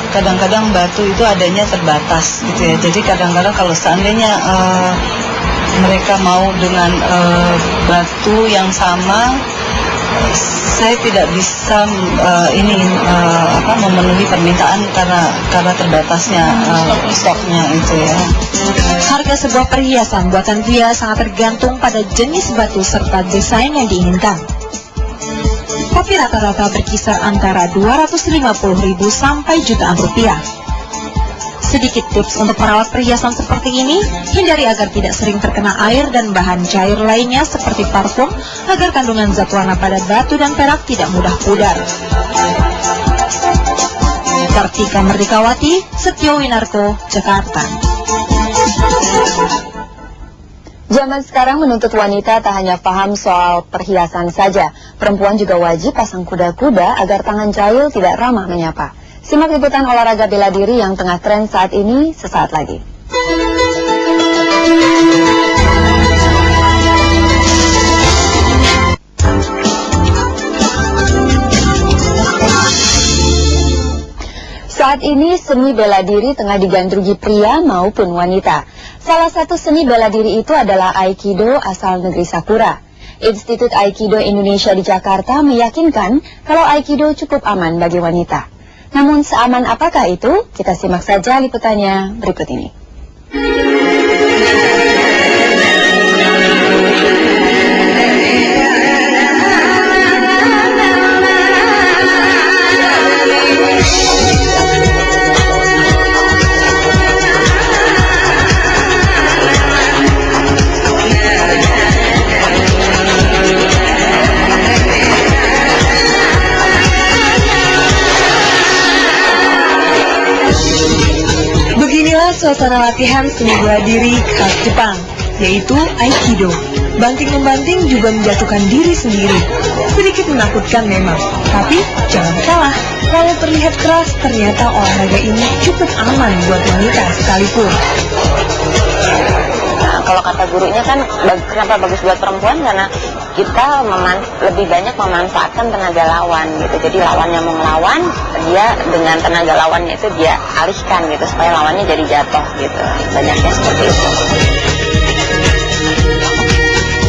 kadang-kadang batu itu adanya terbatas gitu ya. Jadi kadang-kadang kalau seandainya mereka mau dengan batu yang sama, saya tidak bisa memenuhi permintaan karena terbatasnya stoknya itu ya. Harga sebuah perhiasan buatan pria sangat tergantung pada jenis batu serta desain yang diinginkan. Tapi rata-rata berkisar antara 250.000 sampai jutaan rupiah. Sedikit tips untuk merawat perhiasan seperti ini, hindari agar tidak sering terkena air dan bahan cair lainnya seperti parfum, agar kandungan zat warna pada batu dan perak tidak mudah pudar. Kartika Merdikawati, Setio Winarko, Jakarta. Zaman sekarang menuntut wanita tak hanya paham soal perhiasan saja, perempuan juga wajib pasang kuda-kuda agar tangan jahil tidak ramah menyapa. Simak liputan olahraga bela diri yang tengah tren saat ini sesaat lagi. Saat ini seni bela diri tengah digandrungi pria maupun wanita. Salah satu seni bela diri itu adalah Aikido asal negeri Sakura. Institut Aikido Indonesia di Jakarta meyakinkan kalau Aikido cukup aman bagi wanita. Namun seaman apakah itu? Kita simak saja liputannya berikut ini. Suasana latihan seni bela diri khas Jepang, yaitu Aikido. Banting-membanting juga menjatuhkan diri sendiri. Sedikit menakutkan memang, tapi jangan salah. Walau terlihat keras, ternyata olahraga ini cukup aman buat wanita sekalipun. Nah, kalau kata gurunya kan, kenapa bagus buat perempuan? Karena kita lebih banyak memanfaatkan tenaga lawan gitu. Jadi lawannya mau ngelawan, dia dengan tenaga lawannya itu dia alihkan gitu supaya lawannya jadi jatuh gitu. Banyaknya seperti itu.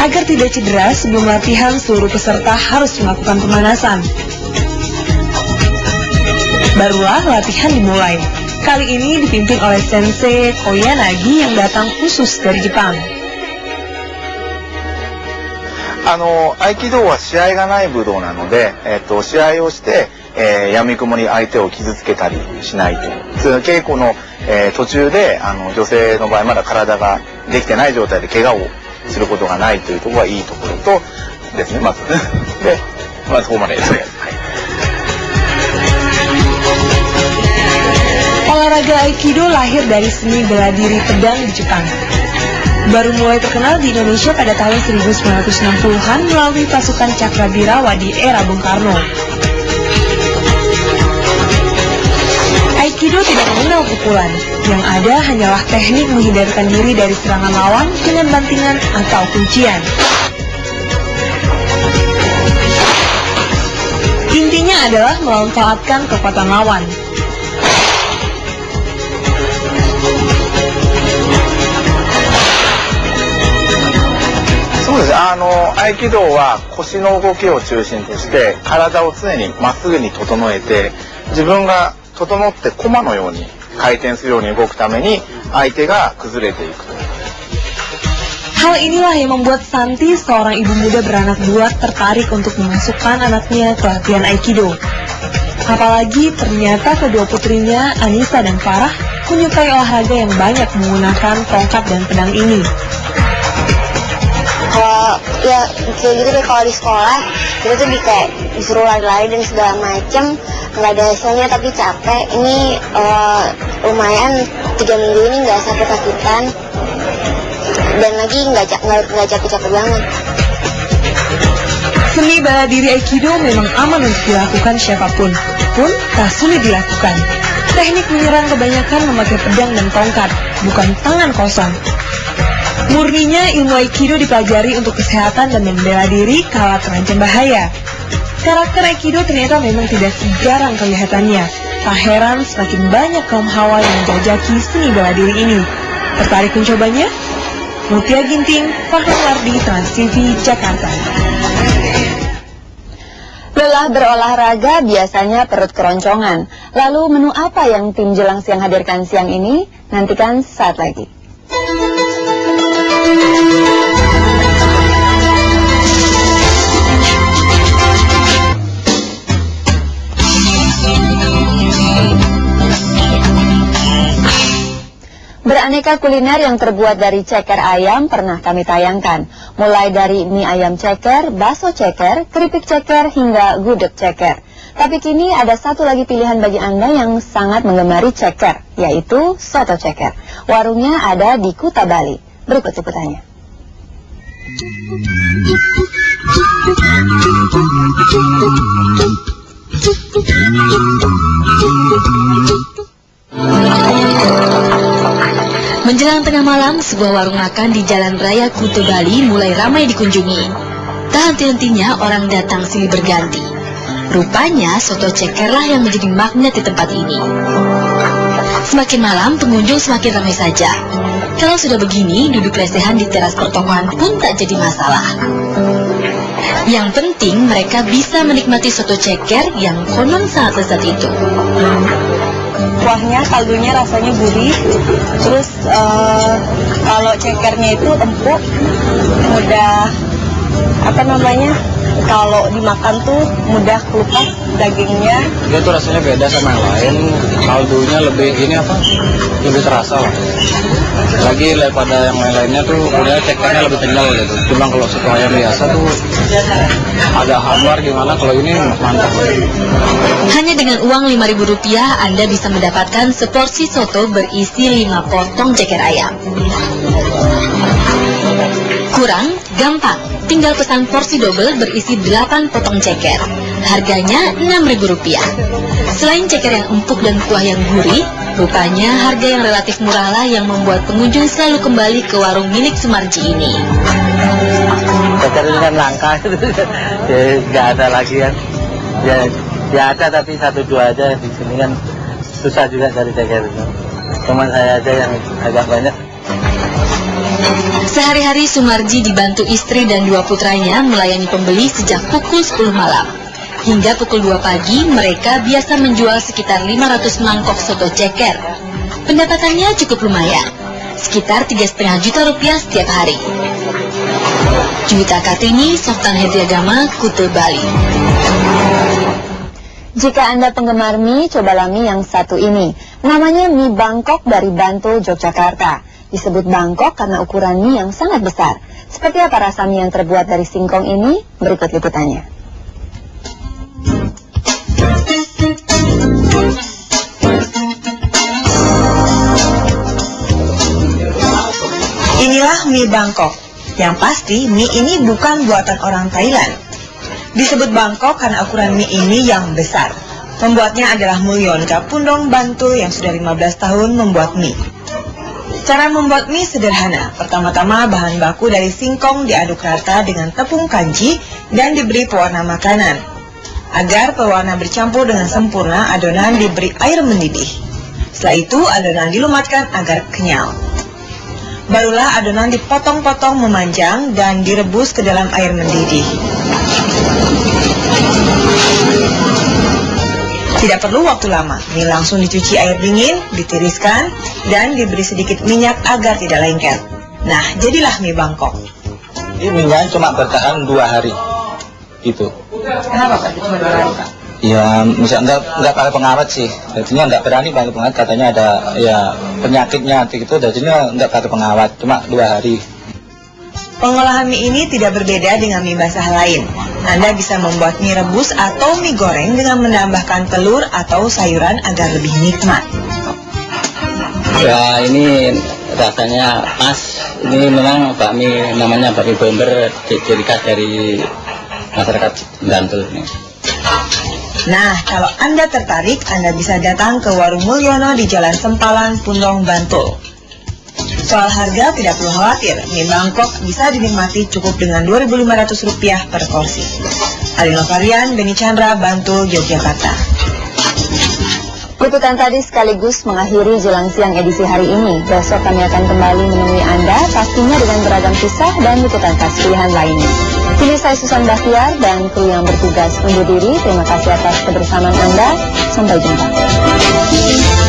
Agar tidak cedera sebelum latihan, seluruh peserta harus melakukan pemanasan. Barulah latihan dimulai. Kali ini dipimpin oleh Sensei Koyanagi yang datang khusus dari Jepang. 合気道は試合がない武道なので、試合をして、やみくもに相手を傷つけたりしないという。稽古の、途中で女性の場合まだ体ができてない状態で怪我をすることがないというところがいいところとですね、まず。で、まずここまでです。はい。Olahraga Aikido lahir dari seni bela diri pedang di Jepang. Baru mulai terkenal di Indonesia pada tahun 1960-an melalui pasukan Cakradirawa di era Bung Karno. Aikido tidak mengenal pukulan, yang ada hanyalah teknik menghindarkan diri dari serangan lawan dengan bantingan atau kuncian. Intinya adalah memanfaatkan kekuatan lawan.合気道は腰の動きを中心として体を常にまっすぐに整えて自分が整って駒のように回転するように動くために相手が崩れていくと。 Hal inilah yang membuat Santi, seorang ibu muda beranak dua, tertarik untuk memasukkan anaknya ke latihan Aikido. Apalagi ternyata kedua putrinya, Anissa dan Farah, menyukai olahraga yang banyak menggunakan tongkat dan pedang ini. Kalau ya kayak gitu deh, kalau di sekolah kita tuh kayak disuruh lari-lari dan segala macem, nggak ada hasilnya tapi capek. Ini lumayan 3 minggu ini nggak sakit-sakitan dan lagi nggak capek-capek banget. Seni bela diri Aikido memang aman untuk dilakukan siapapun, pun tak sulit dilakukan. Teknik menyerang kebanyakan memakai pedang dan tongkat, bukan tangan kosong. Murninya ilmu Aikido dipelajari untuk kesehatan dan membela diri kala terancam bahaya. Karakter Aikido ternyata memang tidak segarang kelihatannya. tak heran semakin banyak kaum hawa yang menjajaki seni bela diri ini. Tertarik mencobanya? Mutia Ginting, Fahran Wardi, Trans TV, Jakarta. Lelah berolahraga biasanya perut keroncongan. Lalu menu apa yang tim Jelang Siang hadirkan siang ini? Nantikan saat lagi. Beraneka kuliner yang terbuat dari ceker ayam pernah kami tayangkan. Mulai dari mie ayam ceker, bakso ceker, keripik ceker, hingga gudeg ceker. Tapi kini ada satu lagi pilihan bagi Anda yang sangat menggemari ceker, yaitu soto ceker. Warungnya ada di Kuta Bali. Berikut liputannya. Menjelang tengah malam, sebuah warung makan di Jalan Raya Kuta Bali mulai ramai dikunjungi. Tak henti-hentinya orang datang silih berganti. Rupanya soto cekerlah yang menjadi magnet di tempat ini. Semakin malam, pengunjung semakin ramai saja. Kalau sudah begini, duduk lesehan di teras pertokohan pun tak jadi masalah. Yang penting mereka bisa menikmati soto ceker yang konon sangat lezat itu. Kuahnya, kaldunya rasanya gurih. Terus kalau cekernya itu empuk, mudah kalau dimakan tuh mudah kelupas dagingnya. Dia tuh rasanya beda sama yang lain. Kaldunya lebih lebih terasa lah. Lagi daripada yang lainnya tuh udah cekernya lebih kenyal gitu. Cuma kalau soto ayam biasa tuh agak hambar gimana, kalau ini mantap. Hanya dengan uang Rp5.000 Anda bisa mendapatkan seporsi soto berisi 5 potong ceker ayam. Kurang gampang, tinggal pesan porsi double berisi 8 potong ceker. Harganya Rp6.000. Selain ceker yang empuk dan kuah yang gurih, rupanya harga yang relatif murah lah yang membuat pengunjung selalu kembali ke warung milik Sumarji ini. Ceker ini kan langka, nggak ada lagi kan. Ya ada tapi 1-2 aja, di sini kan susah juga cari ceker. Cuma saya aja yang agak banyak. Sehari-hari Sumarji dibantu istri dan 2 putranya melayani pembeli sejak pukul 10 malam. Hingga pukul 2 pagi mereka biasa menjual sekitar 500 mangkok soto ceker. Pendapatannya cukup lumayan, sekitar Rp3,5 juta setiap hari. Juwita Kartini, Softan Hedriagama, Kuta Bali. Jika Anda penggemar mie, cobalah mie yang satu ini. Namanya mie Bangkok dari Bantul, Yogyakarta. Disebut Bangkok karena ukuran mie yang sangat besar. Seperti apa rasa mie yang terbuat dari singkong ini? Berikut liputannya. Inilah mie Bangkok. Yang pasti mie ini bukan buatan orang Thailand. Disebut Bangkok karena ukuran mie ini yang besar. Pembuatnya adalah Mulyono Pundong Bantul yang sudah 15 tahun membuat mie. Cara membuat mie sederhana. Pertama-tama bahan baku dari singkong diaduk rata dengan tepung kanji dan diberi pewarna makanan. Agar pewarna bercampur dengan sempurna, adonan diberi air mendidih. Setelah itu adonan dilumatkan agar kenyal. Barulah adonan dipotong-potong memanjang dan direbus ke dalam air mendidih. Tidak perlu waktu lama, mie langsung dicuci air dingin, ditiriskan, dan diberi sedikit minyak agar tidak lengket. Nah, jadilah mie Bangkok. Ini minyak cuma bertahan 2 hari, gitu. Kenapa Pak? Cuma 2 hari Pak? Ya, misalnya nggak pakai pengawet sih. Jadinya nggak berani pakai pengawet, katanya ada ya penyakitnya gitu. Jadinya nggak pakai pengawet, cuma 2 hari. Pengolahan mie ini tidak berbeda dengan mie basah lain. Anda bisa membuat mie rebus atau mie goreng dengan menambahkan telur atau sayuran agar lebih nikmat. Ya, ini rasanya pas. Ini memang bakmi, namanya bakmi bomber, ciri khas dari masyarakat Bantul ini. Nah, kalau Anda tertarik, Anda bisa datang ke Warung Mulyono di Jalan Sempalan, Pundong, Bantul. Soal harga tidak perlu khawatir, mie Bangkok bisa dinikmati cukup dengan Rp2.500 per porsi. Alina Varian, Beni Chandra, Bantul, Yogyakarta. Liputan tadi sekaligus mengakhiri Jelang Siang edisi hari ini. Besok kami akan kembali menemui Anda, pastinya dengan beragam kisah dan liputan khas pilihan lainnya. Kini saya Susan Bahtiar dan kru yang bertugas undur diri. Terima kasih atas kebersamaan Anda. Sampai jumpa.